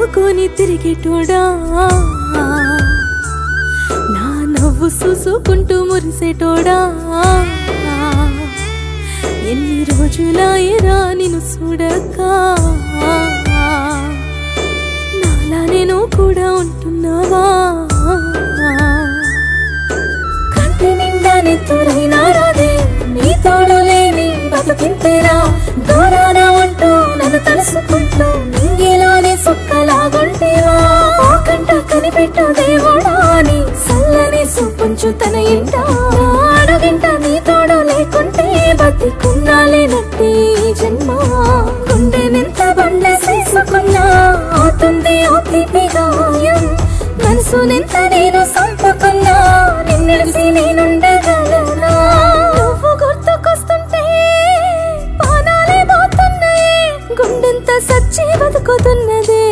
నవ్వుకొని తిరిగేటోడా నా నవ్వు చూసుకుంటూ మురిసేటోడా ఎన్ని రోజులాయరా నిన్ను చూడక నాలా నేను కూడా ఉంటున్నావా కంటి నిండా నెత్తురైనా రాదే నీ తోడు లేని బతుకింతేరా దూరాన ఉంటూ నన్ను తలుసుకుంటూ నింగిలోని సుక్కలాగుంటేవా ఆ కంట కనిపెట్టు దేవుడా అని సల్లని చూపుంచు తన ఇంట అడుగింట నీ తోడు లేకుంటే బతికున్నాలేనట్టే జన్మ గుండెనెంత బండ చేసుకున్నా అవుతుంది ఓ తీపి గాయం మనసునెంత నేను సంపుకున్నా నిన్నెలిసి నేనుండగలనా నువ్వు గుర్తుకొస్తుంటే పానాలే పోతున్నాయి గుండెంత సచ్చి బతుకుతున్నదే